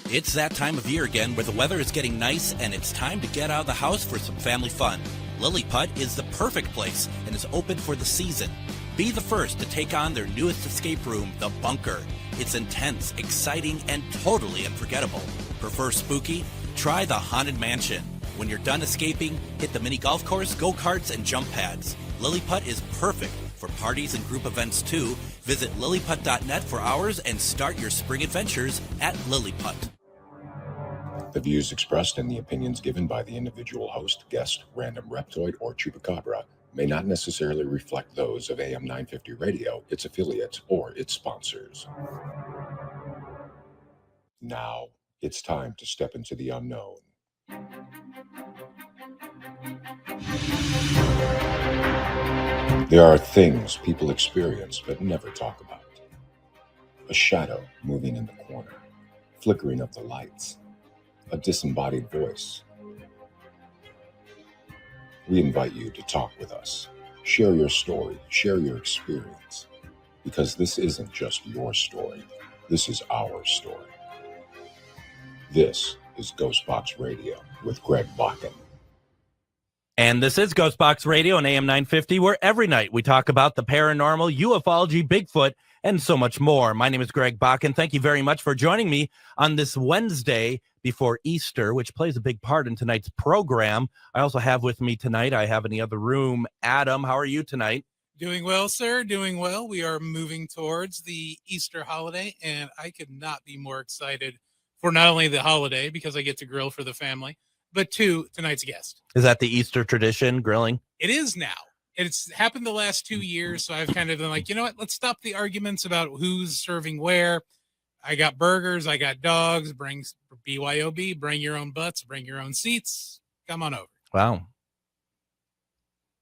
It's that time of year again where the weather is getting nice and it's time to get out of the house for some family fun. Lilliput is the perfect place and is open for the season. Be the first to take on their newest escape room, The Bunker. It's intense, exciting, and totally unforgettable. Prefer spooky? Try the Haunted Mansion. When you're done escaping, hit the mini golf course, go-karts, and jump pads. Lilliput is perfect for parties and group events too. Visit lilliput.net for hours and start your spring adventures at Lilliput. The views expressed and the opinions given by the individual host, guest, random reptoid, or chupacabra may not necessarily reflect those of AM 950 Radio, its affiliates, or its sponsors. Now, it's time to step into the unknown. There are things people experience but never talk about. A shadow moving in the corner, flickering of the lights, a disembodied voice. We invite you to talk with us. Share your story, share your experience, because this isn't just your story. This is our story. This is GhostBox Radio with Greg Bakun. And this is GhostBox Radio on AM 950, where every night we talk about the paranormal, ufology, Bigfoot, and so much more. My name is Greg Bakun. Thank you very much for joining me on this Wednesday before Easter, which plays a big part in tonight's program. I also have with me tonight, I have in the other room, Adam. How are you tonight? Doing well, sir. Doing well. We are moving towards the Easter holiday, and I could not be more excited for not only the holiday, because I get to grill for the family, but tonight's guest. Is that the Easter tradition, grilling? It is now. It's happened the last 2 years, so I've kind of been like, you know what? Let's stop the arguments about who's serving where. I got burgers. I got dogs. Bring BYOB. Bring your own butts. Bring your own seats. Come on over. Wow.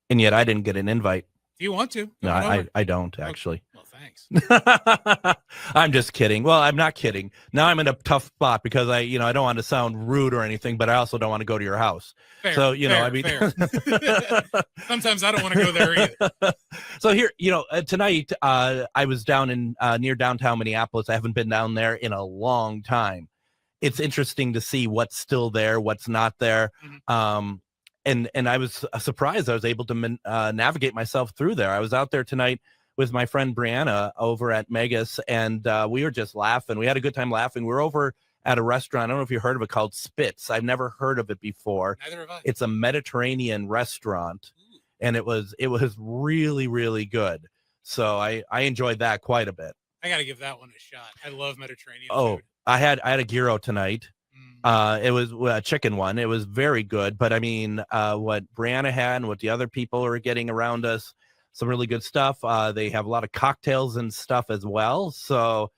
And yet I didn't get an invite. If you want to. No, I don't, actually. Well, thanks. I'm just kidding. Well, I'm not kidding. Now I'm in a tough spot because I don't want to sound rude or anything, but I also don't want to go to your house. Fair, so, I mean, sometimes I don't want to go there either. So here, tonight I was down in near downtown Minneapolis. I haven't been down there in a long time. It's interesting to see what's still there, what's not there. Mm-hmm. And I was surprised I was able to navigate myself through there. I was out there tonight with my friend Brianna over at Megas, and we were just laughing. We had a good time laughing. We were over at a restaurant. I don't know if you heard of it, called Spitz. I've never heard of it before. Neither have I. It's a Mediterranean restaurant. Ooh. And it was really, really good. So I enjoyed that quite a bit. I got to give that one a shot. I love Mediterranean food. I had a gyro tonight. It was a chicken one. It was very good. But I mean, what Brianna had and what the other people are getting around us, some really good stuff. They have a lot of cocktails and stuff as well. So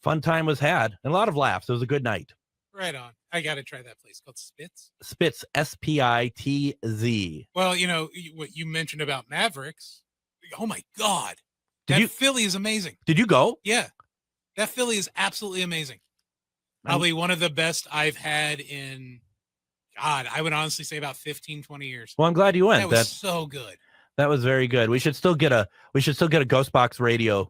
fun time was had and a lot of laughs. It was a good night. Right on. I got to try that place called Spitz. Spitz, S-P-I-T-Z. Well, what you mentioned about Mavericks. Oh, my God. That Philly is amazing. Did you go? Yeah. That Philly is absolutely amazing. Probably one of the best I've had in, God, I would honestly say about 15, 20 years. Well, I'm glad you went. That was so good. That was very good. We should still get a GhostBox Radio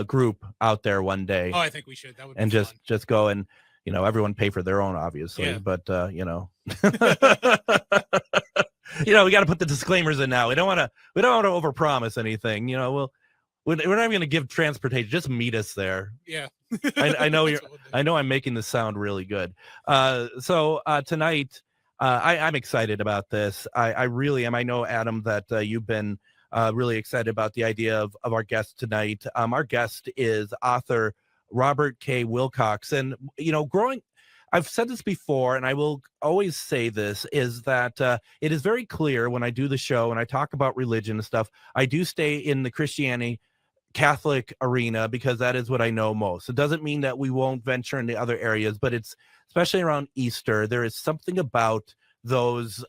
group out there one day. Oh, I think we should. That would be and fun. just go and everyone pay for their own, obviously. Yeah. But we got to put the disclaimers in now. We don't want to overpromise anything. We're not even going to give transportation. Just meet us there. Yeah. I know I'm making this sound really good. So tonight, I'm excited about this. I really am. I know, Adam, that you've been really excited about the idea of our guest tonight. Our guest is author Robert K. Wilcox. And, I've said this before, and I will always say this, is that it is very clear when I do the show and I talk about religion and stuff, I do stay in the Christianity Catholic arena because that is what I know most. It doesn't mean that we won't venture into other areas, but it's especially around Easter. There is something about those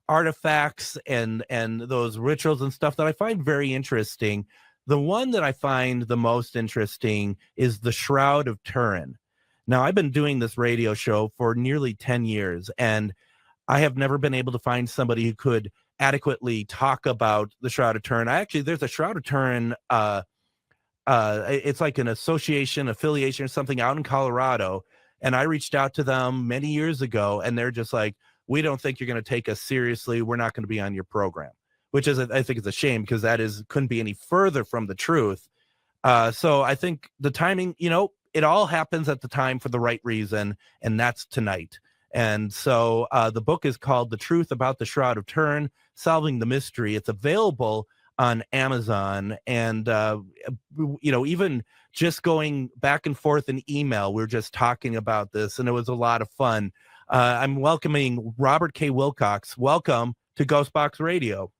artifacts and those rituals and stuff that I find very interesting. The one that I find the most interesting is the Shroud of Turin. Now, I've been doing this radio show for nearly 10 years, and I have never been able to find somebody who could adequately talk about the Shroud of Turin. There's a Shroud of Turin, it's like an affiliation or something out in Colorado, And I reached out to them many years ago, and they're just like, we don't think you're going to take us seriously. We're not going to be on your program, which is, I think, is a shame, because couldn't be any further from the truth. So I think the timing, it all happens at the time for the right reason, and that's tonight. And so the book is called The Truth About the Shroud of Turin, Solving the Mystery. It's available on Amazon. And, even just going back and forth in email, we were just talking about this, and it was a lot of fun. I'm welcoming Robert K. Wilcox. Welcome to GhostBox Radio.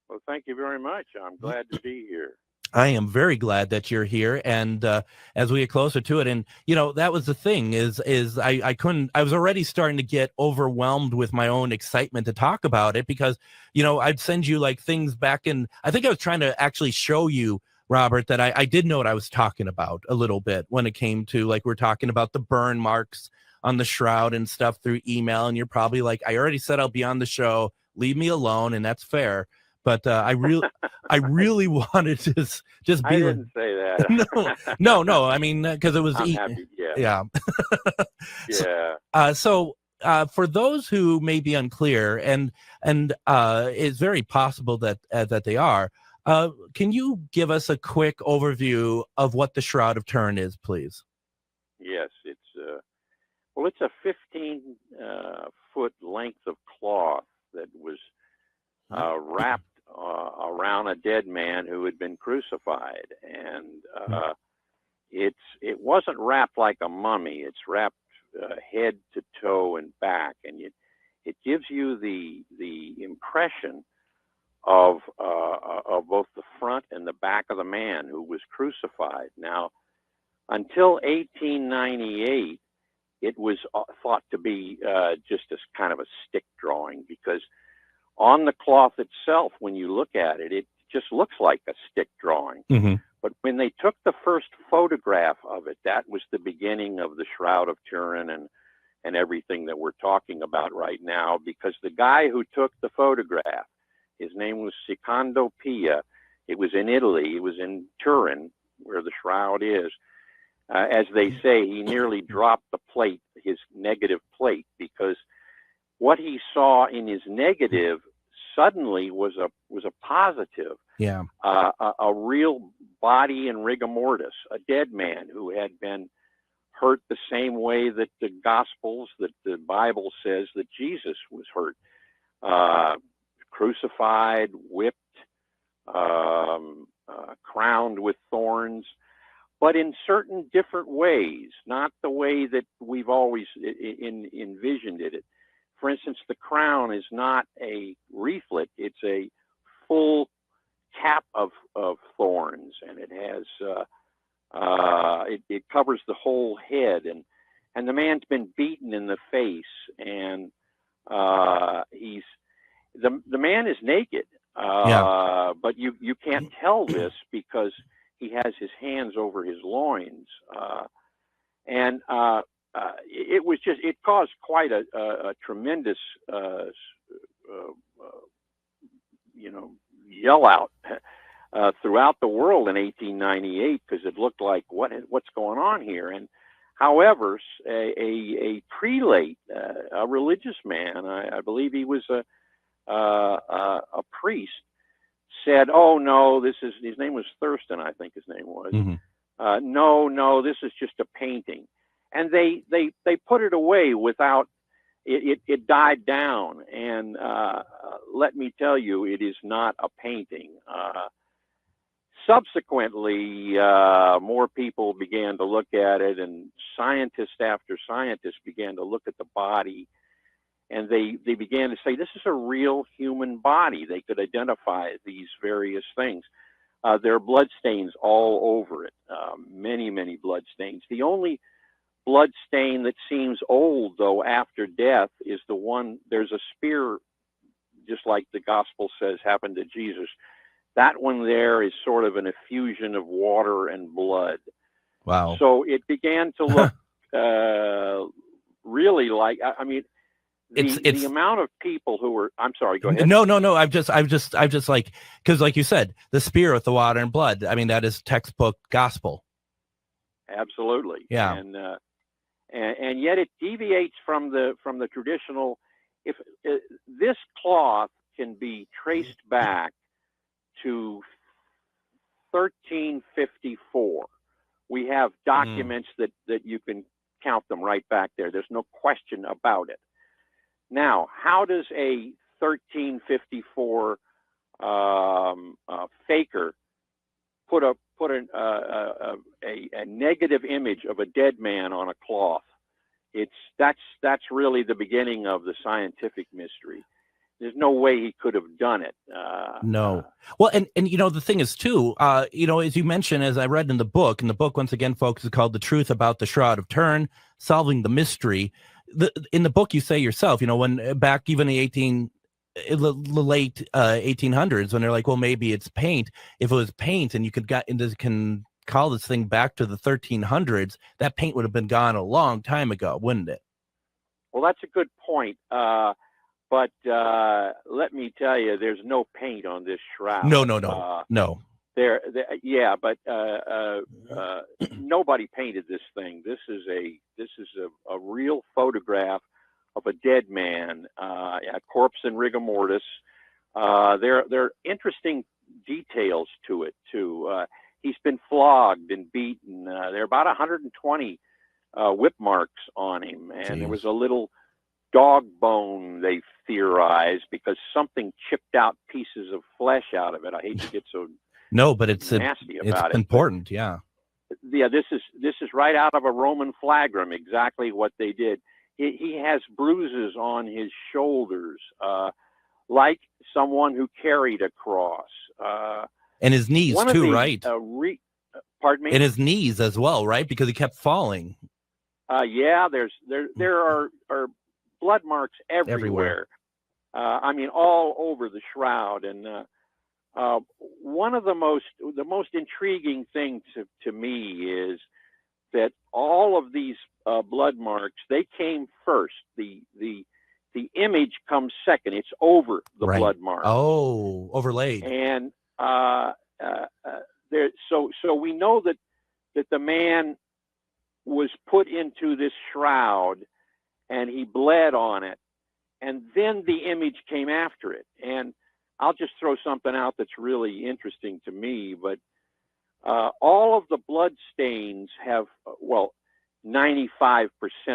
Well, thank you very much. I'm glad to be here. I am very glad that you're here. And as we get closer to it, and that was the thing is I was already starting to get overwhelmed with my own excitement to talk about it, because I'd send you like things back in, I think I was trying to actually show you, Robert, that I did know what I was talking about a little bit when it came to, like, we're talking about the burn marks on the shroud and stuff through email, and you're probably like, I already said I'll be on the show, leave me alone, and that's fair. But I really wanted to just be. I didn't say that. No. I mean, because it was. I'm happy. Yeah. Yeah. So for those who may be unclear, and it's very possible that they are, can you give us a quick overview of what the Shroud of Turin is, please? Yes, it's a 15-foot length of cloth that was wrapped around a dead man who had been crucified, and it wasn't wrapped like a mummy. It's wrapped head to toe and back, and it gives you the impression of both the front and the back of the man who was crucified. Now, until 1898, it was thought to be just as kind of a stick drawing, because on the cloth itself, when you look at it, it just looks like a stick drawing. Mm-hmm. But when they took the first photograph of it, that was the beginning of the Shroud of Turin and everything that we're talking about right now, because the guy who took the photograph, his name was Secondo Pia. It was in Italy. It was in Turin, where the shroud is. As they say, he nearly dropped the plate, his negative plate, because what he saw in his negative suddenly was a positive. Yeah. A real body in rigor mortis, a dead man who had been hurt the same way that the Gospels, that the Bible says that Jesus was hurt. Crucified, whipped, crowned with thorns, but in certain different ways, not the way that we've always envisioned it. For instance, the crown is not a wreathlet, it's a full cap of thorns, and it has it covers the whole head, and the man's been beaten in the face, and the man is naked, but you can't tell this because he has his hands over his loins, and it caused quite a tremendous yell out throughout the world in 1898, because it looked like what's going on here. And however, a prelate, a religious man, I believe he was a priest, said, "Oh no, his name was Thurston, I think his name was. Mm-hmm. No, this is just a painting." And they put it away without it died down. And let me tell you, it is not a painting. Subsequently, more people began to look at it, and scientist after scientist began to look at the body, and they began to say, this is a real human body. They could identify these various things. There are blood stains all over it, many, many blood stains. The only blood stain that seems old, though, after death is the one, there's a spear, just like the gospel says happened to Jesus. That one there is sort of an effusion of water and blood. Wow. So it began to look really like, I mean, the amount of people who were, I'm sorry, go ahead. No. I've just like, because like you said, the spear with the water and blood, I mean, that is textbook gospel. Absolutely. Yeah. and yet it deviates from the traditional. If this cloth can be traced back to 1354, we have documents that you can count them right back there. There's no question about it. Now, how does a 1354 faker put a negative image of a dead man on a cloth? That's really the beginning of the scientific mystery. There's no way he could have done it. No. Well, and the thing is too, as you mentioned, as I read in the book once again, folks, is called The Truth About the Shroud of Turin, Solving the Mystery. In the book, you say yourself, when back even the late 1800s, when they're like, well, maybe it's paint. If it was paint and you can call this thing back to the 1300s, that paint would have been gone a long time ago, wouldn't it? Well, that's a good point. But let me tell you, there's no paint on this shroud. No. But nobody painted this thing. This is a real photograph of a dead man, a corpse in rigor mortis. There are interesting details to it too. He's been flogged and beaten. There are about 120 whip marks on him, and Jeez. There was a little dog bone, they theorized, because something chipped out pieces of flesh out of it. I hate to get so but it's nasty about it. It's important, yeah. Yeah, this is right out of a Roman flagrum, exactly what they did. He has bruises on his shoulders, like someone who carried a cross. And his knees too, right? Pardon me? And his knees as well, right? Because he kept falling. There are blood marks everywhere. All over the shroud. And one of the most intriguing things to me is that all of these blood marks, they came first. The image comes second. It's over the blood mark. Oh, overlaid. And so we know that the man was put into this shroud and he bled on it, and then the image came after it. And I'll just throw something out that's really interesting to me, but all of the blood stains have, 95%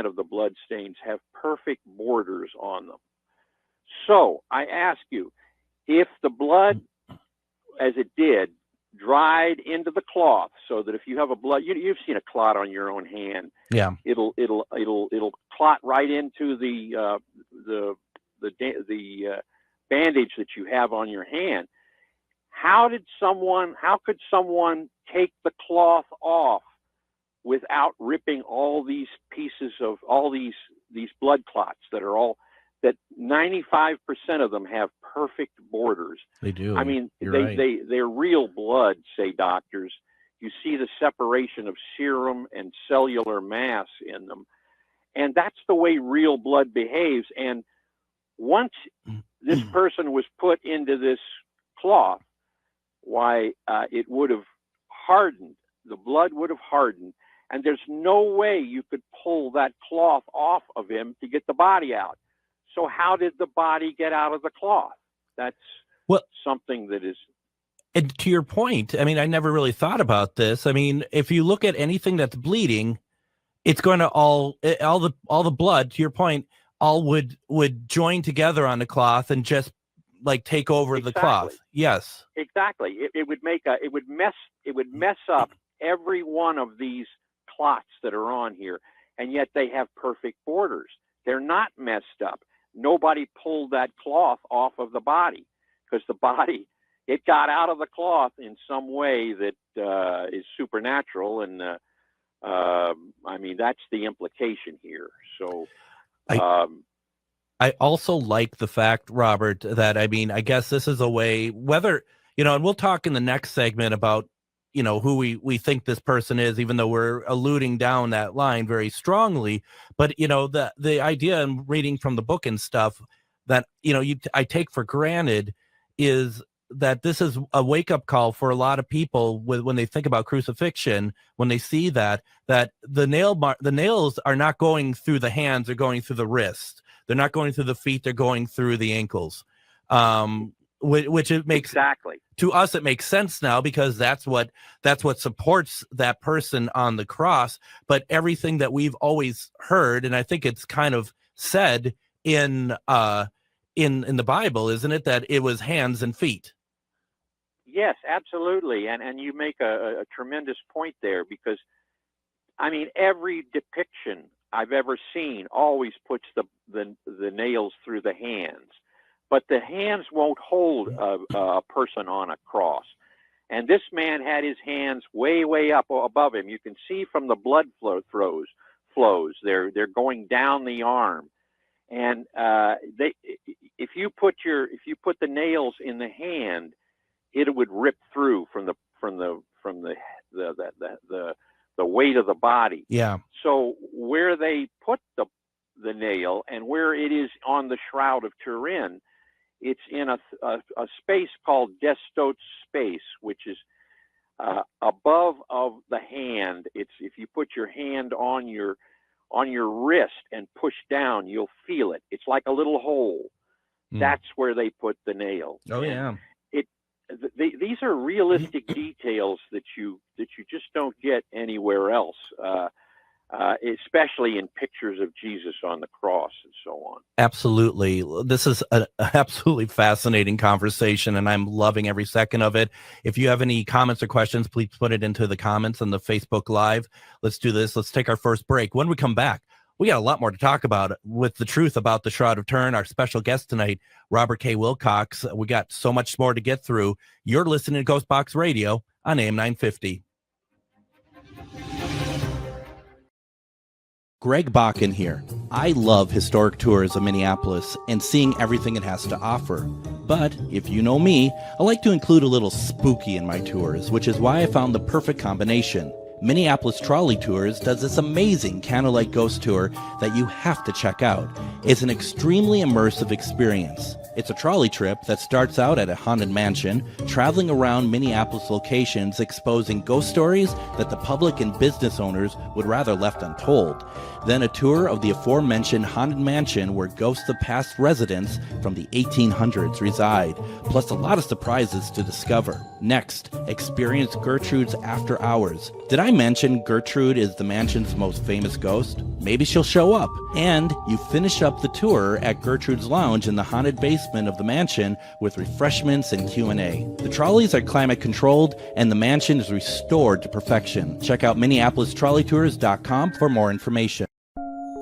of the blood stains have perfect borders on them. So I ask you, if the blood, as it did, dried into the cloth, so that if you have a blood, you've seen a clot on your own hand. Yeah, it'll clot right into the bandage that you have on your hand. How could someone take the cloth off without ripping all these pieces of all these blood clots that 95% of them have perfect borders? They do. They're real blood, say doctors. You see the separation of serum and cellular mass in them. And that's the way real blood behaves. And once this person was put into this cloth, it would have hardened. The blood would have hardened. And there's no way you could pull that cloth off of him to get the body out. So how did the body get out of the cloth? That's something that is. And to your point, I never really thought about this. If you look at anything that's bleeding, it's going to all the blood, to your point, all would join together on the cloth and just like take over the cloth. Yes, exactly. It would mess up every one of these clots that are on here, and yet they have perfect borders. They're not messed up. Nobody pulled that cloth off of the body, because the body, it got out of the cloth in some way that is supernatural. And that's the implication here. So I also like the fact, Robert, that I guess this is a way, whether, and we'll talk in the next segment about, who we think this person is, even though we're alluding down that line very strongly. But, the idea in reading from the book and stuff that, I take for granted is this is a wake-up call for a lot of people when they think about crucifixion, when they see that the nails are not going through the hands, they're going through the wrist. They're not going through the feet, they're going through the ankles. Which it makes exactly, to us, it makes sense now, because that's what supports that person on the cross. But everything that we've always heard, and I think it's kind of said in the Bible, isn't it, that it was hands and feet? Yes, absolutely. And you make a tremendous point there, because I mean, every depiction I've ever seen always puts the nails through the hands. But the hands won't hold a person on a cross. And this man had his hands way, way up above him. You can see from the blood flows. They're going down the arm. And if you put the nails in the hand, it would rip through from the weight of the body. Yeah. So where they put the nail, and where it is on the Shroud of Turin, it's in a space called Destote's space, which is above of the hand. It's, if you put your hand on your wrist and push down, you'll feel it. It's like a little hole. That's where they put the nail. Oh, yeah. These are realistic details that you just don't get anywhere else. Especially in pictures of Jesus on the cross and so on. Absolutely. This is an absolutely fascinating conversation, and I'm loving every second of it. If you have any comments or questions, please put it into the comments on the Facebook Live. Let's do this. Let's take our first break. When we come back, we got a lot more to talk about with the truth about the Shroud of Turin. Our special guest tonight, Robert K. Wilcox. We got so much more to get through. You're listening to GhostBox Radio on AM 950. Greg Bakun here. I love historic tours of Minneapolis and seeing everything it has to offer. But if you know me, I like to include a little spooky in my tours, which is why I found the perfect combination. Minneapolis Trolley Tours does this amazing candlelight ghost tour that you have to check out. It's an extremely immersive experience. It's a trolley trip that starts out at a haunted mansion, traveling around Minneapolis locations exposing ghost stories that the public and business owners would rather left untold. Then a tour of the aforementioned haunted mansion where ghosts of past residents from the 1800s reside, plus a lot of surprises to discover. Next, experience Gertrude's After Hours. Did I mention Gertrude is the mansion's most famous ghost? Maybe she'll show up. And you finish up the tour at Gertrude's Lounge in the haunted basement of the mansion with refreshments and Q&A. The trolleys are climate controlled and the mansion is restored to perfection. Check out MinneapolisTrolleyTours.com for more information.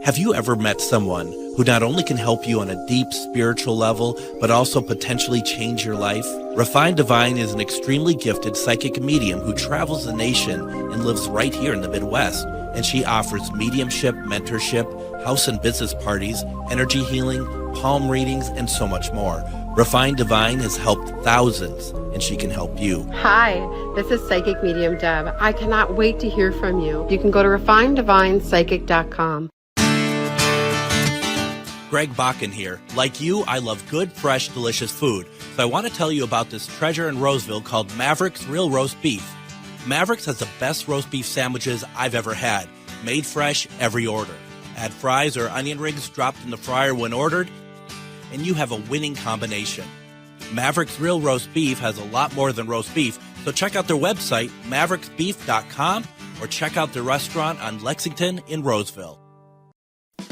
Have you ever met someone who not only can help you on a deep spiritual level, but also potentially change your life? Refined Divine is an extremely gifted psychic medium who travels the nation and lives right here in the Midwest. And she offers mediumship, mentorship, house and business parties, energy healing, palm readings, and so much more. Refined Divine has helped thousands, and she can help you. Hi, this is Psychic Medium Deb. I cannot wait to hear from you. You can go to refineddivinepsychic.com. Greg Bakun here. Like you, I love good, fresh, delicious food. So I want to tell you about this treasure in Roseville called Maverick's Real Roast Beef. Maverick's has the best roast beef sandwiches I've ever had. Made fresh, every order. Add fries or onion rings dropped in the fryer when ordered, and you have a winning combination. Maverick's Real Roast Beef has a lot more than roast beef, so check out their website, mavericksbeef.com, or check out their restaurant on Lexington in Roseville.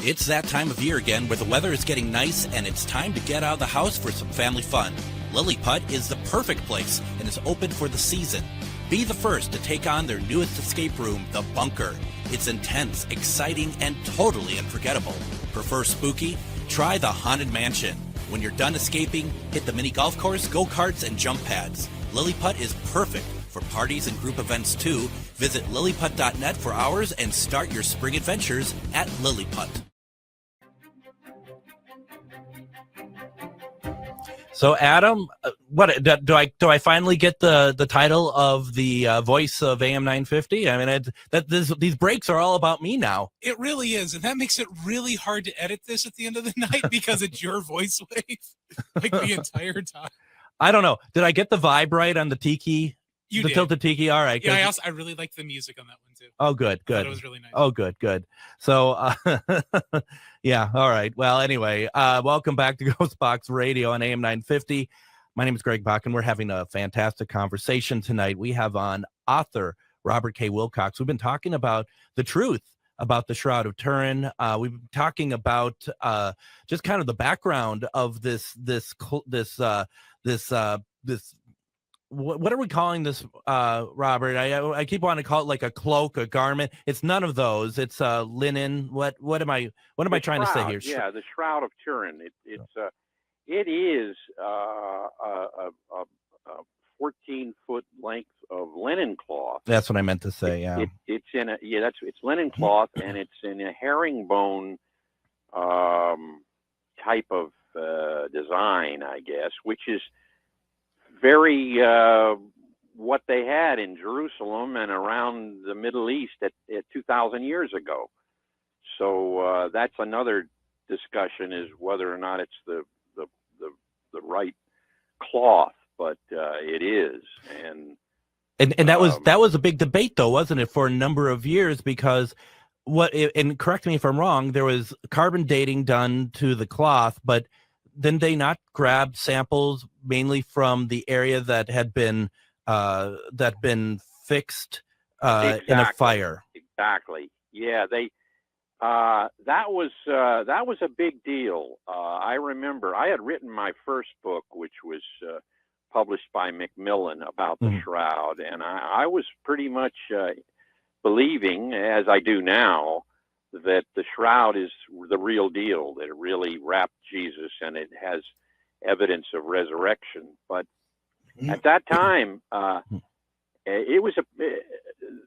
It's that time of year again where the weather is getting nice and it's time to get out of the house for some family fun. Lily Putt is the perfect place and is open for the season. Be the first to take on their newest escape room, The Bunker. It's intense, exciting, and totally unforgettable. Prefer spooky? Try the Haunted Mansion. When you're done escaping, hit the mini golf course, go-karts, and jump pads. Lily Putt is perfect for parties and group events too. Visit lilyputt.net for hours and start your spring adventures at Lilyputt. So Adam, what do I finally get the title of the voice of AM 950? I mean, these breaks are all about me now. It really is, and that makes it really hard to edit this at the end of the night because it's your voice wave like the entire time. I don't know. Did I get the vibe right on the tiki? You the did. tilted tiki? All right. Yeah, I really liked the music on that one too. Oh, good. It was really nice. Oh, good. So, yeah. All right. Well, anyway, welcome back to GhostBox Radio on AM 950. My name is Greg Bakun. We're having a fantastic conversation tonight. We have on author Robert K. Wilcox. We've been talking about the truth about the Shroud of Turin. We've been talking about just kind of the background of this. What are we calling this, Robert? I keep wanting to call it like a cloak, a garment. It's none of those. It's linen. What am I trying to say here? Yeah, the Shroud of Turin. It is a 14-foot length of linen cloth. That's what I meant to say. Yeah, it's linen cloth, and it's in a herringbone type of design, I guess, which is very what they had in Jerusalem and around the Middle East at 2,000 years ago. So that's another discussion, is whether or not it's the right cloth, but it is. And that was a big debate, though, wasn't it, for a number of years? Because and correct me if I'm wrong, there was carbon dating done to the cloth, but then they not grab samples mainly from the area that had been fixed exactly. in a fire. Exactly. Yeah, that was a big deal. I remember I had written my first book, which was published by Macmillan, about the Shroud, and I was pretty much believing, as I do now, that the Shroud is the real deal, that it really wrapped Jesus and it has evidence of resurrection. But at that time,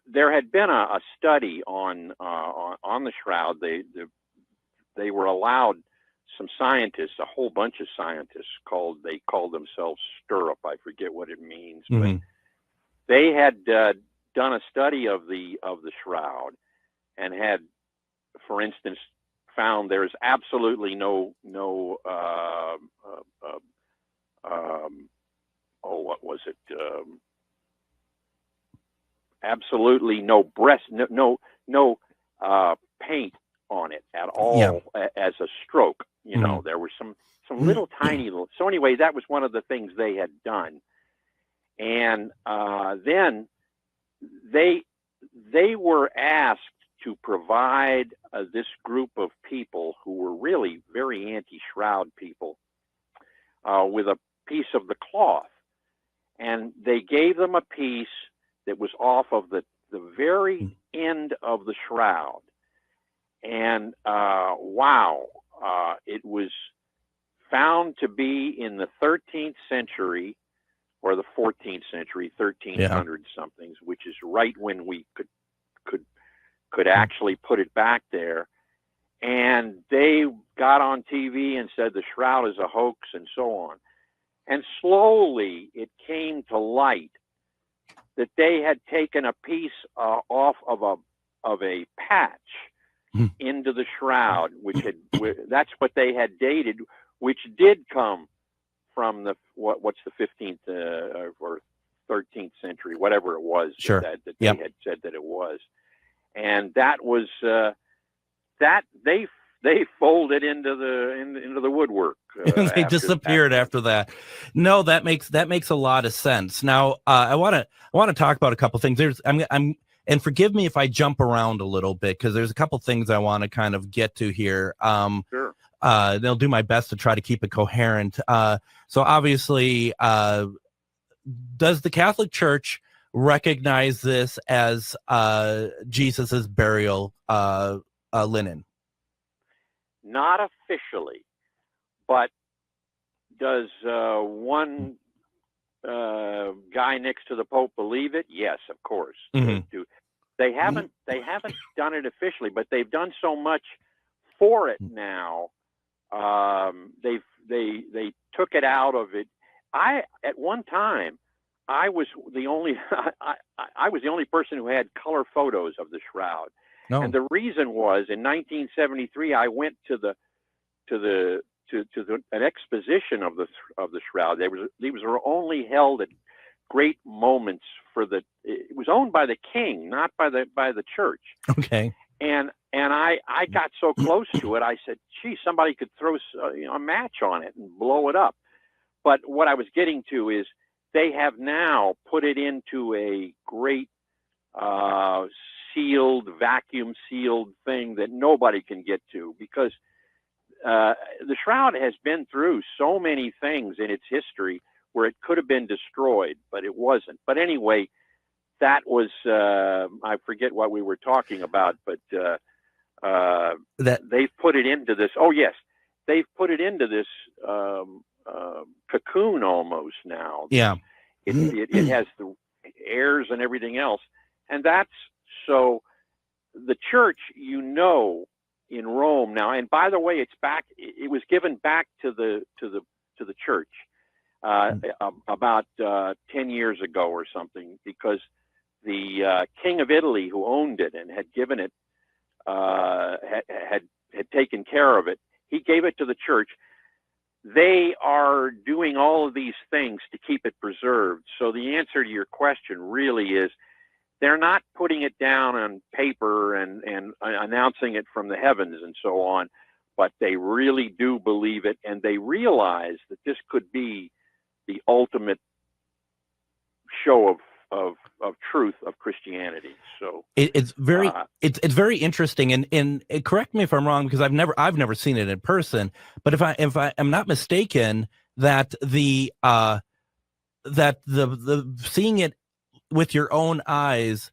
there had been a study on the Shroud. They were allowed some scientists, a whole bunch of scientists, they called themselves Stirrup. I forget what it means, but they had done a study of the Shroud and had, for instance, found there's absolutely no absolutely no paint on it at all, as a stroke. You know, there were some little tiny little. So anyway, that was one of the things they had done, and then they were asked to provide this group of people who were really very anti-Shroud people with a piece of the cloth, and they gave them a piece that was off of the very end of the Shroud, and it was found to be in the 13th century or the 14th century, 1300 somethings, which is right when we could actually put it back there. And they got on TV and said the Shroud is a hoax and so on. And slowly it came to light that they had taken a piece off of a patch into the Shroud, that's what they had dated, which did come from what's the 15th or 13th century, whatever it was that they had said that it was. And that was that they folded into the woodwork. They disappeared after that. No, that makes a lot of sense. Now, I want to talk about a couple things. And forgive me if I jump around a little bit, because there's a couple things I want to kind of get to here. Sure. They'll do my best to try to keep it coherent. So obviously, does the Catholic Church recognize this as Jesus's burial linen? Not officially, but does one guy next to the Pope believe it? Yes, of course. They haven't done it officially, but they've done so much for it now. They took it out of it. At one time, I was the only I was the only person who had color photos of the Shroud. No. And the reason was, in 1973, I went to the an exposition of the shroud. These were only held at great moments it was owned by the king, not by the church. Okay. And I got so close to it, I said, gee, somebody could throw a match on it and blow it up. But what I was getting to is they have now put it into a great vacuum sealed thing that nobody can get to, because the shroud has been through so many things in its history where it could have been destroyed, but it wasn't. But anyway, that was, I forget what we were talking about, but they've put it into this. Oh, yes. They've put it into this cocoon almost now. Yeah. It has the airs and everything else. And that's so the church, in Rome now, and by the way, it was given back to the church about 10 years ago or something, because the King of Italy, who owned it and had given it, had taken care of it. He gave it to the church. They are doing all of these things to keep it preserved. So the answer to your question really is, they're not putting it down on paper and announcing it from the heavens and so on, but they really do believe it, and they realize that this could be the ultimate show of truth of Christianity. So it's very interesting, and correct me if I'm wrong, because I've never seen it in person, but if I am not mistaken, that the seeing it with your own eyes,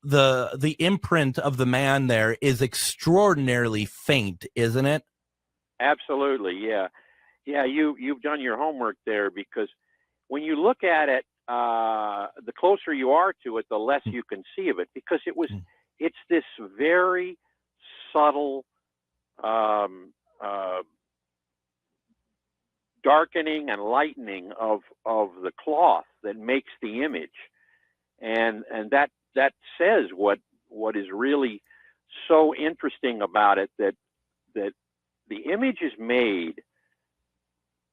the imprint of the man there is extraordinarily faint, isn't it? Absolutely, yeah. You've done your homework there, because when you look at it, the closer you are to it, the less you can see of it, because it's this very subtle darkening and lightening of the cloth that makes the image. And that says what is really so interesting about it, that the image is made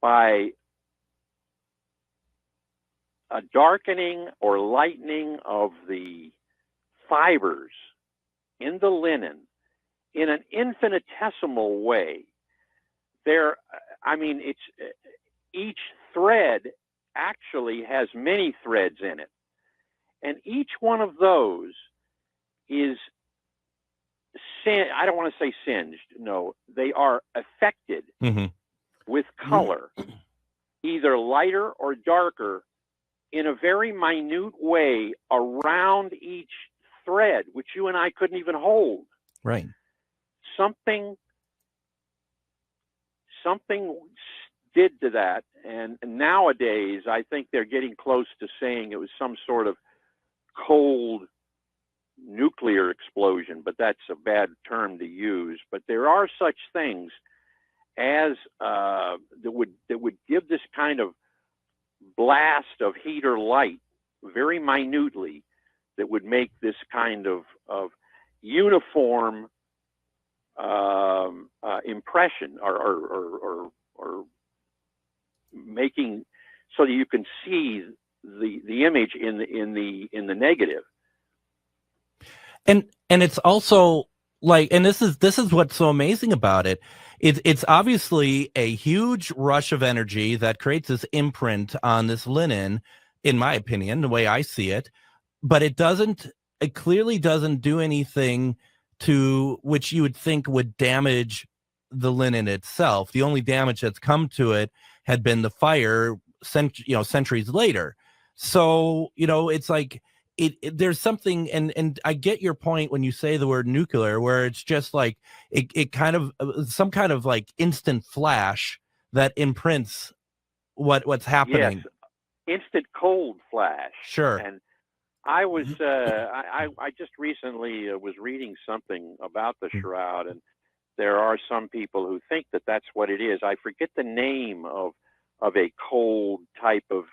by a darkening or lightening of the fibers in the linen in an infinitesimal way. It's each thread actually has many threads in it. And each one of those is, I don't want to say singed. No, they are affected with color, either lighter or darker, in a very minute way around each thread, which you and I couldn't even hold. Right. Something did to that. And nowadays, I think they're getting close to saying it was some sort of cold nuclear explosion, but that's a bad term to use. But there are such things as that would give this kind of blast of heat or light very minutely, that would make this kind of uniform impression, or making so that you can see the image in the negative. And it's also like, and this is what's so amazing about it. It's obviously a huge rush of energy that creates this imprint on this linen, in my opinion, the way I see it, but it clearly doesn't do anything to which you would think would damage the linen itself. The only damage that's come to it had been the fire centuries later. So, it's like there's something, and I get your point when you say the word nuclear, where it's just like it kind of some kind of like instant flash that imprints what's happening. Yes, instant cold flash. Sure. And I was I just recently was reading something about the shroud, and there are some people who think that that's what it is. I forget the name of a cold type of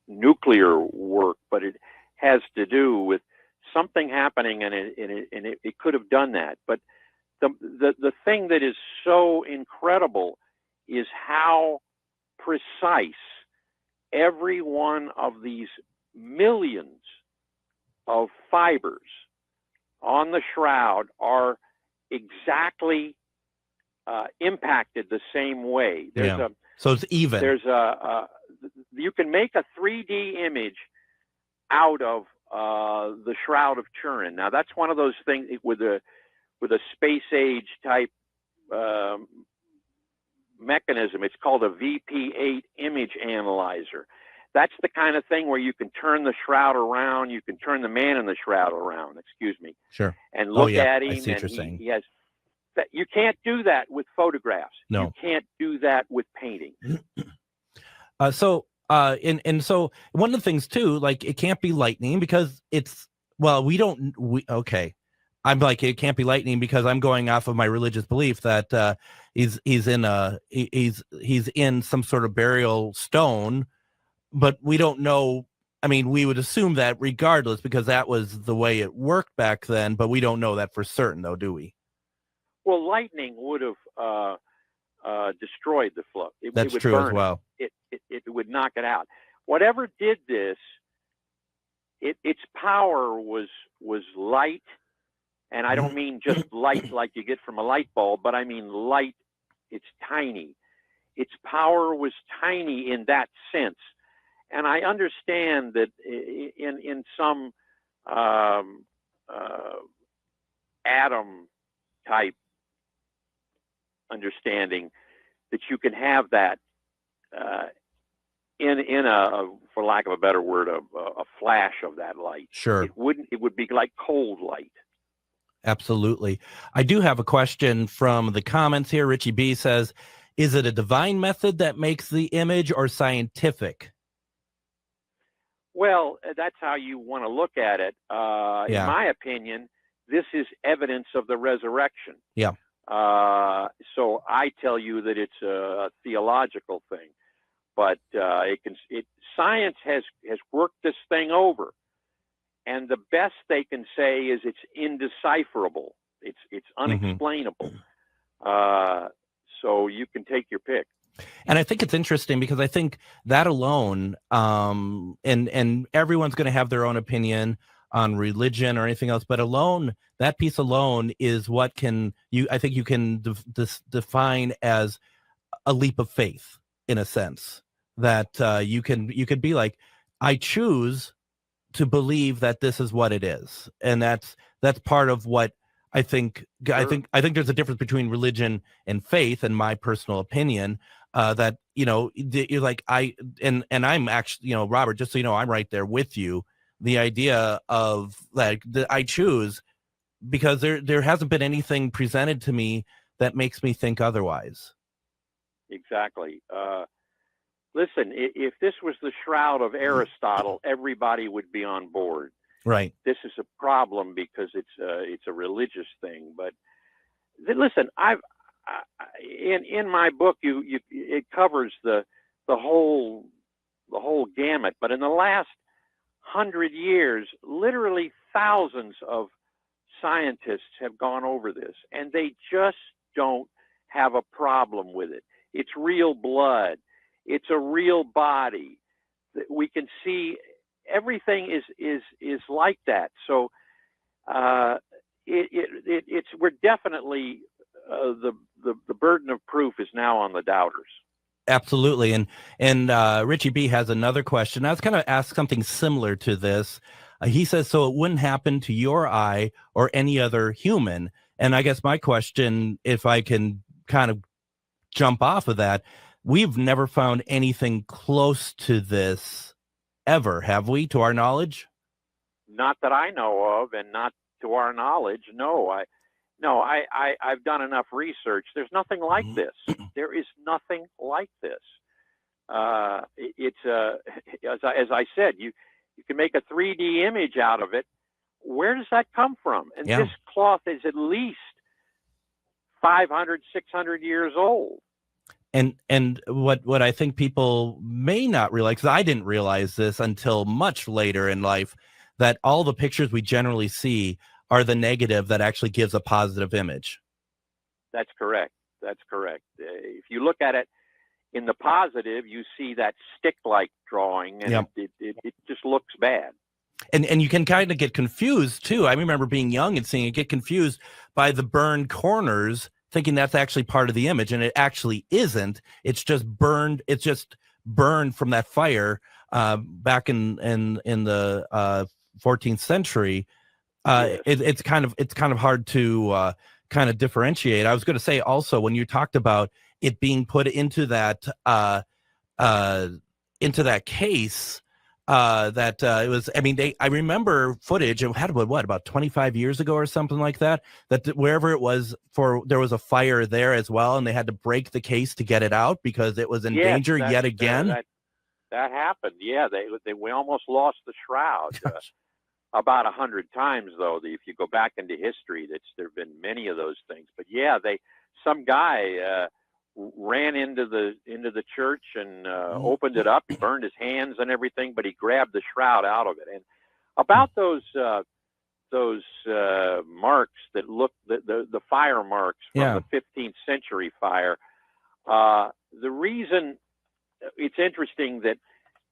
nuclear work, but it has to do with something happening, and it could have done that. But the thing that is so incredible is how precise every one of these millions of fibers on the shroud are exactly impacted the same way. So it's even. You can make a 3D image out of the Shroud of Turin. Now that's one of those things with a space age type mechanism. It's called a VP8 image analyzer. That's the kind of thing where you can turn the shroud around, you can turn the man in the shroud around, Sure. and look at him. I see what you're saying. He has that. You can't do that with photographs. No. You can't do that with painting. So one of the things too, like it can't be lightning because I'm like, it can't be lightning because I'm going off of my religious belief that he's in some sort of burial stone, but we don't know. I mean, we would assume that regardless because that was the way it worked back then, but we don't know that for certain though, do we? Well, lightning would have destroyed the float. That's it would true burn as well. It would knock it out. Whatever did this, its power was light. And I don't mean just light like you get from a light bulb, but I mean light. It's tiny. Its power was tiny in that sense. And I understand that in some atom type understanding that you can have that in a, for lack of a better word, a flash of that light. Sure. It would be like cold light. Absolutely. I do have a question from the comments here. Richie B says, is it a divine method that makes the image or scientific? Well, that's how you want to look at it. In my opinion, this is evidence of the resurrection. Yeah. So I tell you that it's a theological thing, but science has worked this thing over. And the best they can say is it's indecipherable. It's unexplainable. So you can take your pick. And I think it's interesting because I think that alone, and everyone's going to have their own opinion on religion or anything else, but that piece alone is what I think you can define as a leap of faith in a sense that you could be like, I choose to believe that this is what it is. And that's part of what I think. Sure. I think there's a difference between religion and faith, in my personal opinion, that, you're like, and I'm actually, Robert, just so you know, I'm right there with you. The idea of like that I choose because there hasn't been anything presented to me that makes me think otherwise. Exactly. Listen, if this was the Shroud of Aristotle, everybody would be on board. Right. This is a problem because it's a religious thing. But listen, in my book, it covers the whole gamut. But in the last 100 years, literally thousands of scientists have gone over this, and they just don't have a problem with it. It's real blood. It's a real body. We can see everything is like that. So we're definitely the burden of proof is now on the doubters. Absolutely. And Richie B has another question. I was kind of asked something similar to this. He says, so it wouldn't happen to your eye or any other human. And I guess my question, if I can kind of jump off of that, we've never found anything close to this ever, have we, to our knowledge? Not that I know of, and not to our knowledge. No, I've done enough research. There's nothing like this. There is nothing like this. It's as I said, you can make a 3D image out of it. Where does that come from? And this cloth is at least 500, 600 years old. And what I think people may not realize, because I didn't realize this until much later in life, that all the pictures we generally see are the negative that actually gives a positive image. That's correct. If you look at it in the positive, you see that stick-like drawing, and it just looks bad. And you can kind of get confused too. I remember being young and seeing it, get confused by the burned corners, thinking that's actually part of the image, and it actually isn't. It's just burned. It's just burned from that fire back in the 14th century. Yes. It's kind of hard to kind of differentiate. I was going to say also, when you talked about it being put into that case, it was, I mean, I remember footage, it had about 25 years ago or something like that, wherever it was, there was a fire there as well, and they had to break the case to get it out because it was in danger yet again. That happened. Yeah, we almost lost the shroud about 100 times, though. If you go back into history, there have been many of those things. But yeah, some guy ran into the church and opened it up. He burned his hands and everything, but he grabbed the shroud out of it. And about those marks that look, the fire marks from the 15th century fire, the reason it's interesting that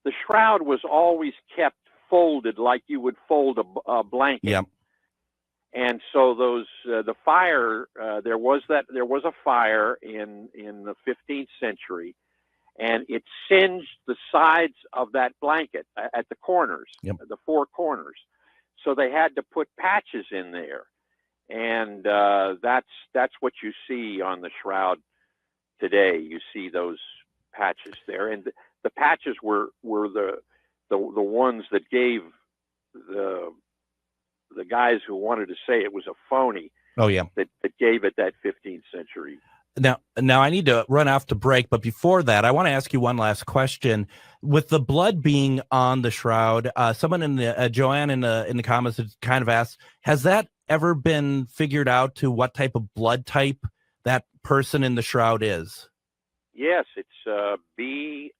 the shroud was always kept folded like you would fold a blanket. Yep. And so the fire, there was a fire in the 15th century, and it singed the sides of that blanket at the corners, the four corners. So they had to put patches in there, and that's what you see on the shroud today. You see those patches there, and the patches were the ones that gave the guys who wanted to say it was a phony. Oh yeah, that gave it that 15th century. Now I need to run off to break, but before that, I want to ask you one last question. With the blood being on the shroud, someone in the Joanne in the comments has kind of asked, has that ever been figured out to what type of blood type that person in the shroud is? Yes, it's B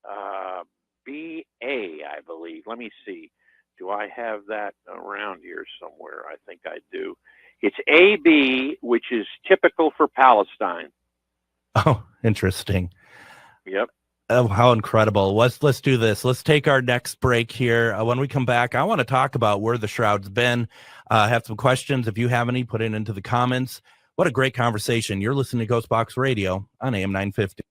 A, I believe. Let me see. Do I have that around here somewhere? I think I do. It's AB, which is typical for Palestine. Oh, interesting. Yep. Oh, how incredible. Let's do this. Let's take our next break here. When we come back, I want to talk about where the shroud's been. Have some questions. If you have any, put it into the comments. What a great conversation. You're listening to GhostBox Radio on AM 950.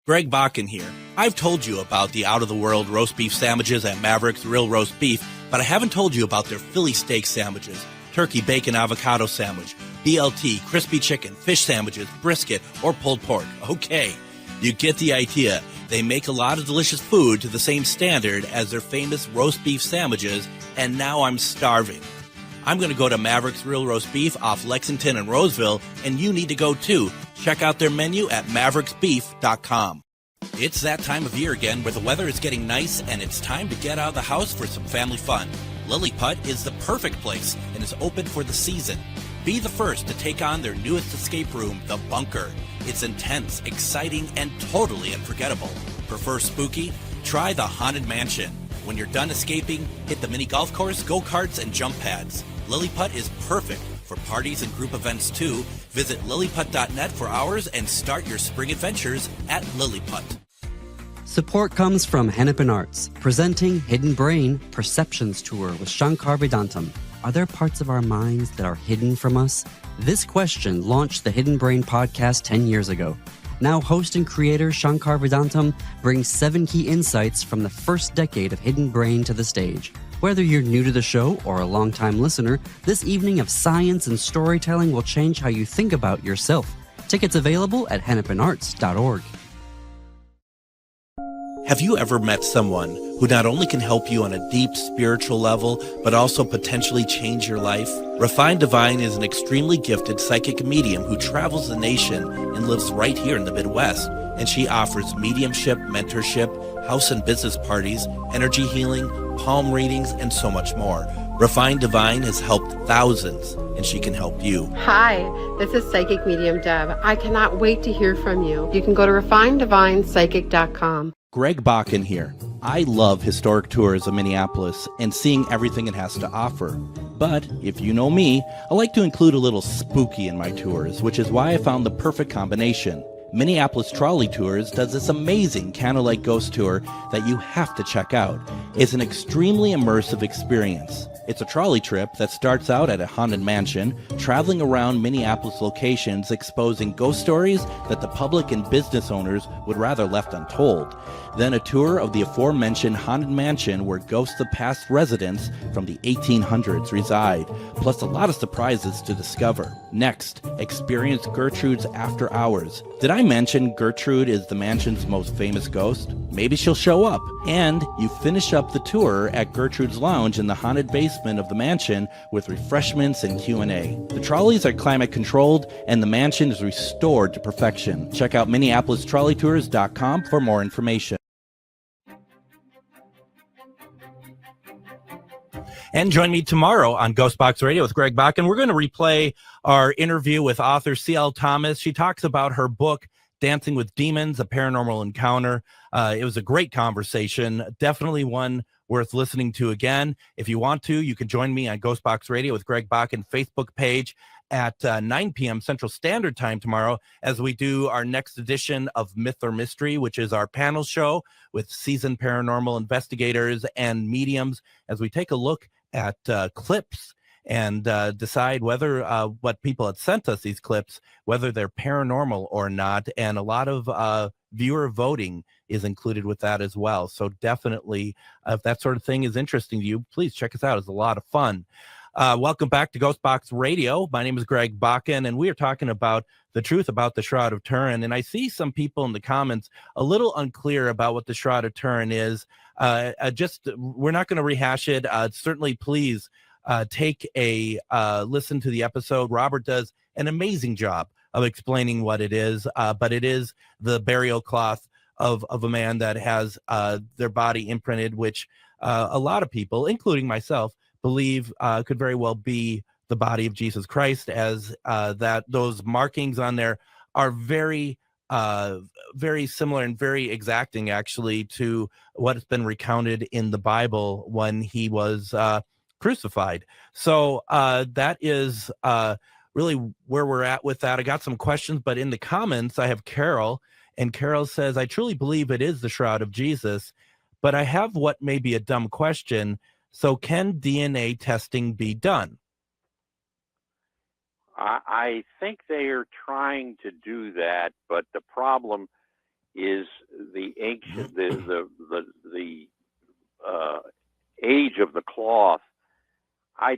Greg Bakun here. I've told you about the out-of-the-world roast beef sandwiches at Maverick's Real Roast Beef, but I haven't told you about their Philly steak sandwiches, turkey, bacon, avocado sandwich, BLT, crispy chicken, fish sandwiches, brisket, or pulled pork. Okay, you get the idea. They make a lot of delicious food to the same standard as their famous roast beef sandwiches, and now I'm starving. I'm going to go to Maverick's Real Roast Beef off Lexington and Roseville, and you need to go too. Check out their menu at mavericksbeef.com. It's that time of year again where the weather is getting nice and it's time to get out of the house for some family fun. Lilliput is the perfect place and is open for the season. Be the first to take on their newest escape room, The Bunker. It's intense, exciting, and totally unforgettable. Prefer spooky? Try the Haunted Mansion. When you're done escaping, hit the mini golf course, go-karts, and jump pads. Lilliput is perfect for parties and group events too. Visit lilliput.net for hours and start your spring adventures at Lilliput. Support comes from Hennepin Arts, presenting Hidden Brain Perceptions Tour with Shankar Vedantam. Are there parts of our minds that are hidden from us? This question launched the Hidden Brain podcast 10 years ago. Now host and creator Shankar Vedantam brings 7 key insights from the first decade of Hidden Brain to the stage. Whether you're new to the show or a longtime listener, this evening of science and storytelling will change how you think about yourself. Tickets available at hennepinarts.org. Have you ever met someone who not only can help you on a deep spiritual level, but also potentially change your life? Refined Divine is an extremely gifted psychic medium who travels the nation and lives right here in the Midwest. And she offers mediumship, mentorship, house and business parties, energy healing, palm readings, and so much more. Refined Divine has helped thousands, and she can help you. Hi, this is Psychic Medium Deb. I cannot wait to hear from you. You can go to refineddivinepsychic.com. Greg Bakun here. I love historic tours of Minneapolis and seeing everything it has to offer. But if you know me, I like to include a little spooky in my tours, which is why I found the perfect combination. Minneapolis Trolley Tours does this amazing candlelight ghost tour that you have to check out. It's an extremely immersive experience. It's a trolley trip that starts out at a haunted mansion, traveling around Minneapolis locations exposing ghost stories that the public and business owners would rather left untold. Then a tour of the aforementioned haunted mansion where ghosts of past residents from the 1800s reside, plus a lot of surprises to discover. Next, experience Gertrude's After Hours. Did I mention Gertrude is the mansion's most famous ghost? Maybe she'll show up. And you finish up the tour at Gertrude's Lounge in the haunted basement of the mansion with refreshments and Q&A. The trolleys are climate controlled and the mansion is restored to perfection. Check out MinneapolisTrolleyTours.com for more information. And join me tomorrow on GhostBox Radio with Greg Bakun. We're going to replay our interview with author C.L. Thomas. She talks about her book, Dancing with Demons, A Paranormal Encounter. It was a great conversation, definitely one worth listening to again. If you want to, you can join me on GhostBox Radio with Greg Bakun Facebook page at 9 p.m. Central Standard Time tomorrow as we do our next edition of Myth or Mystery, which is our panel show with seasoned paranormal investigators and mediums as we take a look at clips and decide whether what people had sent us, these clips, whether they're paranormal or not. And a lot of viewer voting is included with that as well. So definitely, if that sort of thing is interesting to you, please check us out. It's a lot of fun. Welcome back to GhostBox Radio. My name is Greg Bakun, and we are talking about the truth about the Shroud of Turin. And I see some people in the comments a little unclear about what the Shroud of Turin is. We're not going to rehash it. Certainly, please take a listen to the episode. Robert does an amazing job of explaining what it is, but it is the burial cloth of a man that has their body imprinted, which a lot of people, including myself, believe could very well be the body of Jesus Christ, as that those markings on there are very similar and very exacting, actually, to what has been recounted in the Bible when he was crucified. So that is really where we're at with that. I got some questions, but in the comments, I have Carol, and Carol says, I truly believe it is the Shroud of Jesus, but I have what may be a dumb question. So can DNA testing be done? I think they are trying to do that, but the problem is the ancient, the age of the cloth. I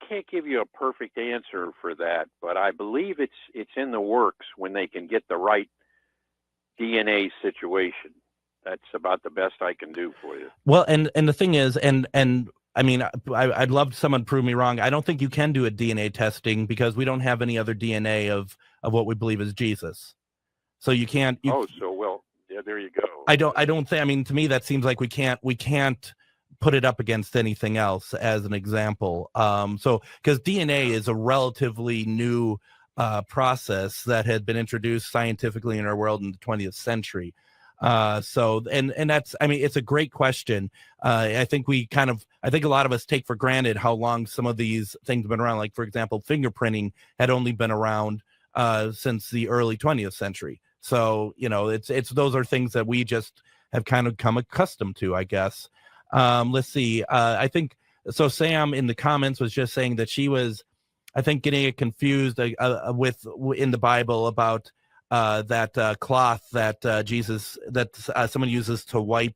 can't give you a perfect answer for that, but I believe it's in the works when they can get the right DNA situation. That's about the best I can do for you. Well, and the thing is, and I mean, I'd love someone to prove me wrong. I don't think you can do a DNA testing because we don't have any other DNA of what we believe is Jesus. So you can't. Well, yeah, there you go. I don't think. I mean, to me, that seems like we can't put it up against anything else as an example. So because DNA is a relatively new process that had been introduced scientifically in our world in the 20th century. So that's, I mean, it's a great question. I think a lot of us take for granted how long some of these things have been around. Like, for example, fingerprinting had only been around since the early 20th century. So, it's those are things that we just have kind of come accustomed to, I guess. Let's see. I think so. Sam in the comments was just saying that she was, I think, getting it confused with in the Bible about that cloth that Jesus someone uses to wipe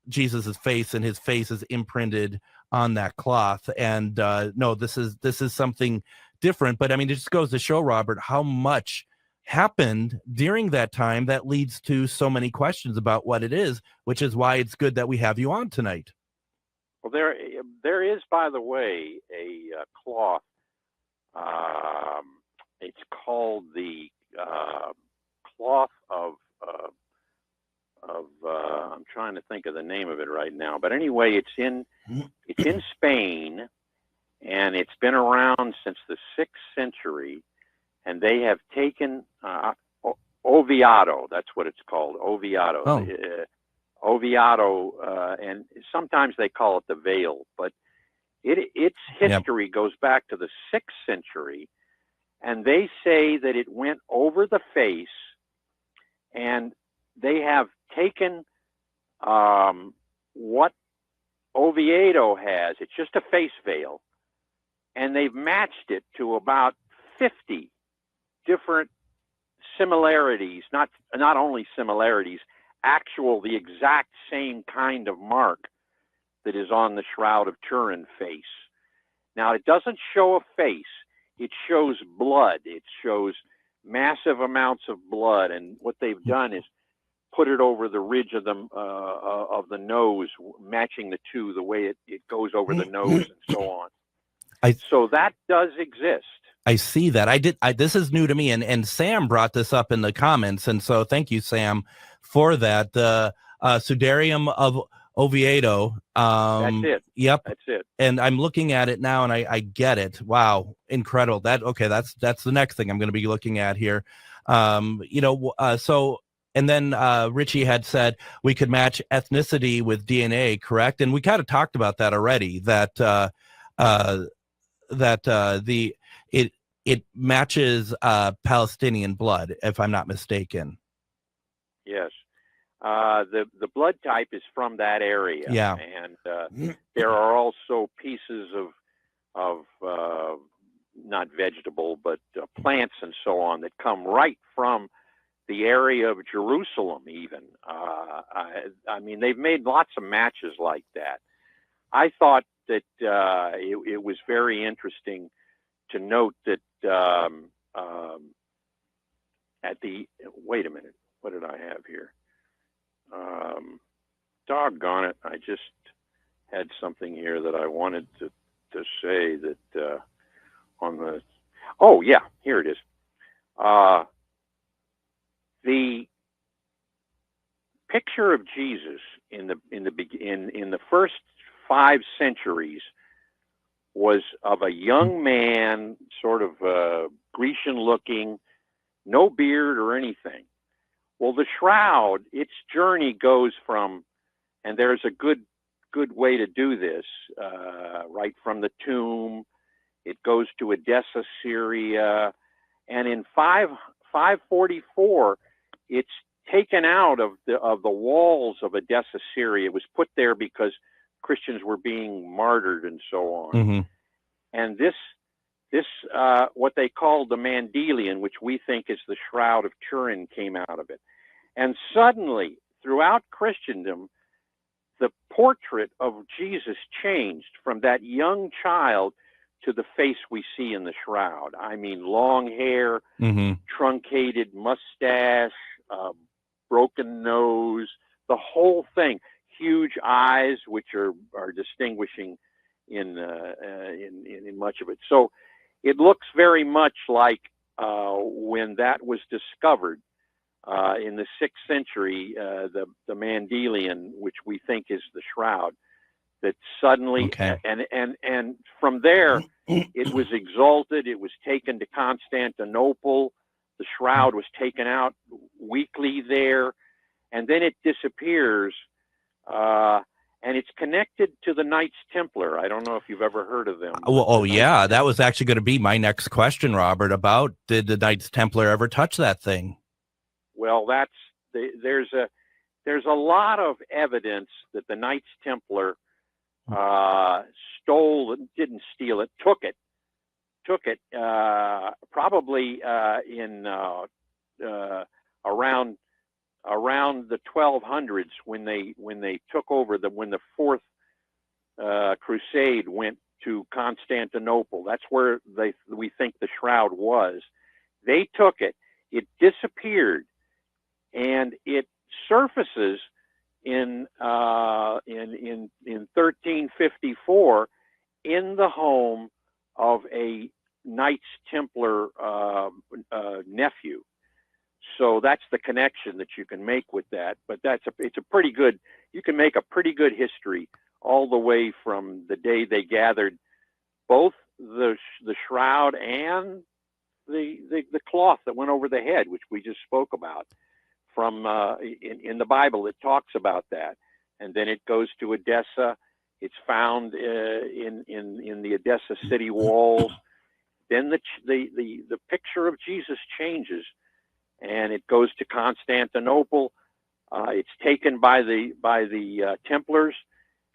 Jesus's face, and his face is imprinted on that cloth. And no, this is something different. But I mean, it just goes to show, Robert, how much happened during that time that leads to so many questions about what it is, which is why it's good that we have you on tonight. Well, there is, by the way, a cloth. It's called the cloth of I'm trying to think of the name of it right now, but anyway, it's in Spain, and it's been around since the 6th century, and they have taken Oviedo. That's what it's called, Oviedo. Oviedo, and sometimes they call it the veil, but its history goes back to the 6th century, and they say that it went over the face, and they have taken what Oviedo has. It's just a face veil, and they've matched it to about 50 different similarities, not only similarities, the exact same kind of mark that is on the Shroud of Turin face. Now, it doesn't show a face. It shows blood. It shows massive amounts of blood, and what they've done is put it over the ridge of the nose, matching the two, the way it goes over the nose and so on. So that does exist. I see that. This is new to me, and Sam brought this up in the comments, and so thank you, Sam, for that. The Sudarium of Oviedo. That's it. Yep. That's it. And I'm looking at it now, and I get it. Wow, incredible. That's the next thing I'm going to be looking at here. So. And then Richie had said we could match ethnicity with DNA, correct? And we kind of talked about that already. It matches Palestinian blood, if I'm not mistaken. Yes, the blood type is from that area. Yeah, and there are also pieces of not vegetable, but plants and so on that come right from the area of Jerusalem, even. I mean, they've made lots of matches like that. I thought that it was very interesting to note that wait a minute, what did I have here? Doggone it, I just had something here that I wanted to say that here it is. The picture of Jesus in the first 5 centuries was of a young man, sort of Grecian-looking, no beard or anything. Well, the shroud, its journey goes from, and there's a good way to do this, right from the tomb. It goes to Edessa, Syria, and in 544. It's taken out of the walls of Edessa, Syria. It was put there because Christians were being martyred and so on. Mm-hmm. And this what they called the Mandelion, which we think is the Shroud of Turin, came out of it. And suddenly, throughout Christendom, the portrait of Jesus changed from that young child to the face we see in the shroud. I mean, long hair, mm-hmm. truncated mustache, broken nose, the whole thing. Huge eyes, which are distinguishing in much of it. So it looks very much like when that was discovered in the 6th century, the Mandelion, which we think is the shroud, that suddenly, okay. and from there, it was exalted. It was taken to Constantinople. The shroud was taken out weekly there, and then it disappears. And it's connected to the Knights Templar. I don't know if you've ever heard of them. Yeah, that was actually going to be my next question, Robert, about did the Knights Templar ever touch that thing? Well, there's a lot of evidence that the Knights Templar didn't steal it, took it, probably in around the 1200s when they took over when the Fourth Crusade went to Constantinople. That's where we think the shroud was. They took it. It disappeared, and it surfaces in 1354 in the home of a Knights Templar nephew. So that's the connection that you can make with that. But it's a pretty good. You can make a pretty good history all the way from the day they gathered both the shroud and the cloth that went over the head, which we just spoke about, from in the Bible that talks about that. And then it goes to Edessa. It's found in the Edessa city walls. Then the picture of Jesus changes, and it goes to Constantinople. It's taken by the Templars,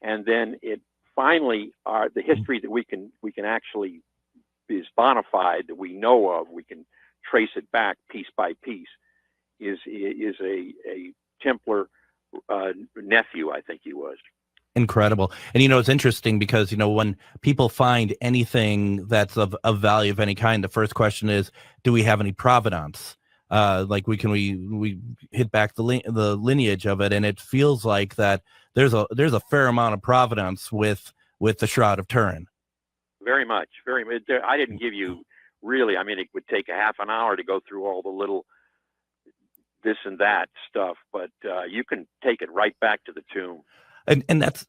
and then it finally the history that we can actually is bona fide, that we know of. We can trace it back piece by piece. Is a Templar nephew, I think he was. Incredible. And it's interesting because when people find anything that's of value of any kind, the first question is, do we have any provenance? Like we hit back the lineage of it, and it feels like that there's a fair amount of provenance with the Shroud of Turin. Very much. I didn't give you really. I mean, it would take a half an hour to go through all the little this and that stuff, but you can take it right back to the tomb. And that's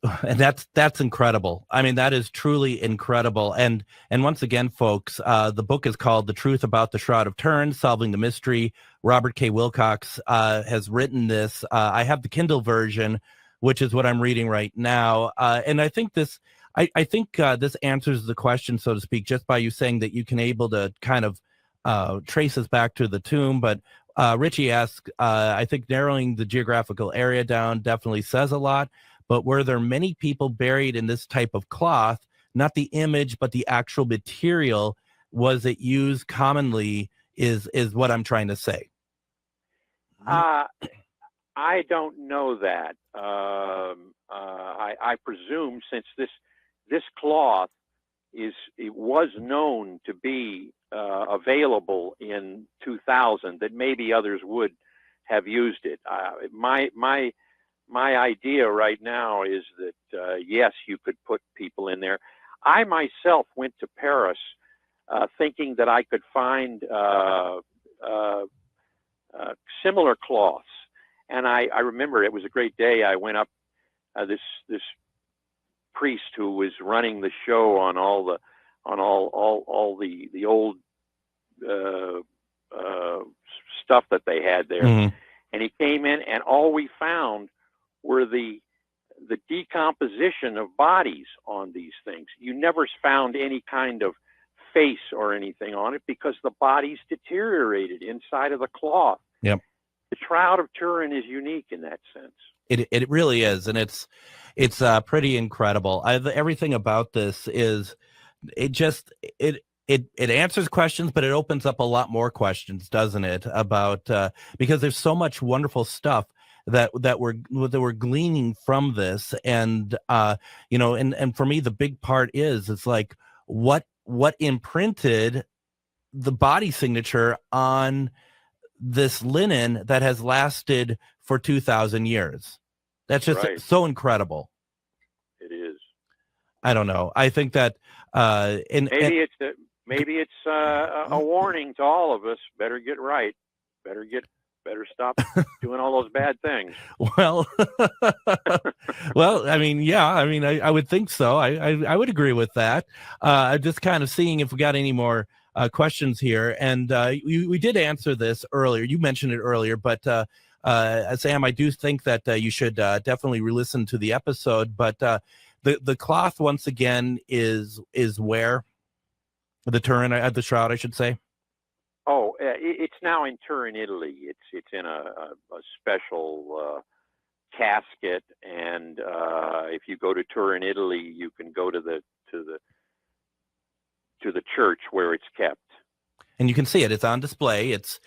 incredible. I mean, that is truly incredible. And once again, folks, the book is called The Truth About the Shroud of Turin, Solving the Mystery. Robert K. Wilcox has written this. I have the Kindle version, which is what I'm reading right now. And I think this answers the question, so to speak, just by you saying that you can able to kind of trace us back to the tomb. But Richie asks, I think narrowing the geographical area down definitely says a lot. But were there many people buried in this type of cloth? Not the image, but the actual material. Was it used commonly? Is what I'm trying to say. I don't know that. I presume since this cloth was known to be available in 2000, that maybe others would have used it. My idea right now is that, yes, you could put people in there. I myself went to Paris thinking that I could find similar cloths. And I remember it was a great day. I went up, this priest who was running the show on all the old stuff that they had there. Mm-hmm. And he came in, and all we found were the decomposition of bodies on these things. You never found any kind of face or anything on it because the bodies deteriorated inside of the cloth. Yep. The Shroud of Turin is unique in that sense. It really is, and it's pretty incredible. Everything about this is it answers questions, but it opens up a lot more questions, doesn't it? About because there's so much wonderful stuff that we're gleaning from this, and and for me the big part is it's like what imprinted the body signature on this linen that has lasted for 2,000 years. That's just right. So incredible. It is. I don't know. I think that maybe it's a warning to all of us. Better get right. Better stop doing all those bad things. Well, I mean, yeah, I would think so. I would agree with that. I'm just kind of seeing if we got any more questions here. And we did answer this earlier. You mentioned it earlier, but Sam, I do think that you should definitely re-listen to the episode. But the cloth, once again, is where? The Turin, the Shroud, I should say. Oh, it's now in Turin, Italy. It's in a special casket, and if you go to Turin, Italy, you can go to the church where it's kept. And you can see it. It's on display. It's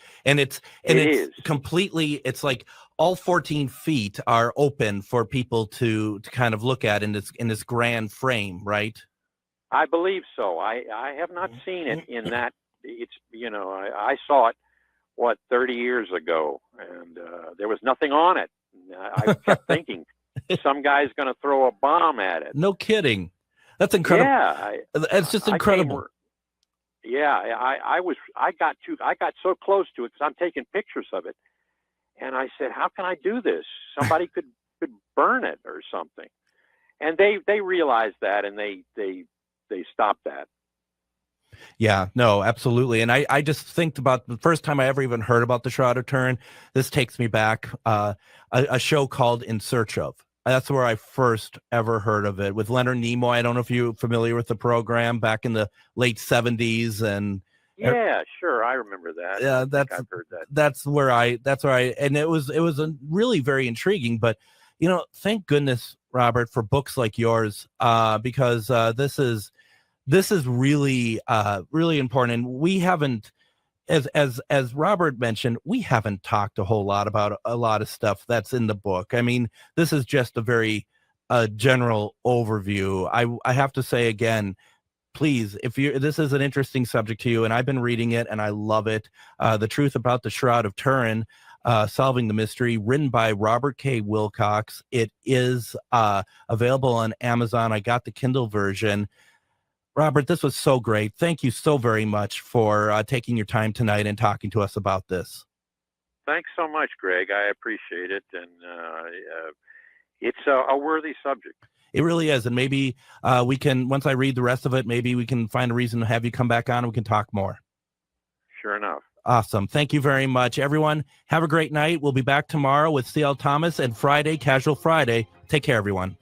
completely. It's like all 14 feet are open for people to kind of look at in this grand frame, right? I believe so. I have not seen it in that. It's I saw it 30 years ago, and there was nothing on it. I kept thinking some guy's going to throw a bomb at it. No kidding. That's incredible. Yeah, it's just incredible. I got so close to it because I'm taking pictures of it, and I said, how can I do this? Somebody could burn it or something. And they realized that, and they stopped that. Yeah, no, absolutely. And I just think about the first time I ever even heard about the Shroud of Turin. This takes me back, a show called In Search Of. That's where I first ever heard of it with Leonard Nimoy. I don't know if you're familiar with the program back in the late 70s. And yeah, sure, I remember that. Yeah, I've heard that. That's where I, and it was a really very intriguing, but thank goodness, Robert, for books like yours, because this is really really important. And we haven't, as Robert mentioned, we haven't talked a whole lot about a lot of stuff that's in the book. I mean, this is just a very general overview. I have to say again, please, if this is an interesting subject to you, and I've been reading it and I love it, The Truth About the Shroud of Turin, Solving the Mystery, written by Robert K. Wilcox. It is available on Amazon. I got the Kindle version. Robert, this was so great. Thank you so very much for taking your time tonight and talking to us about this. Thanks so much, Greg. I appreciate it, and it's a worthy subject. It really is, and maybe we can, once I read the rest of it, maybe we can find a reason to have you come back on and we can talk more. Sure enough. Awesome. Thank you very much, everyone. Have a great night. We'll be back tomorrow with C.L. Thomas, and Friday, Casual Friday. Take care, everyone.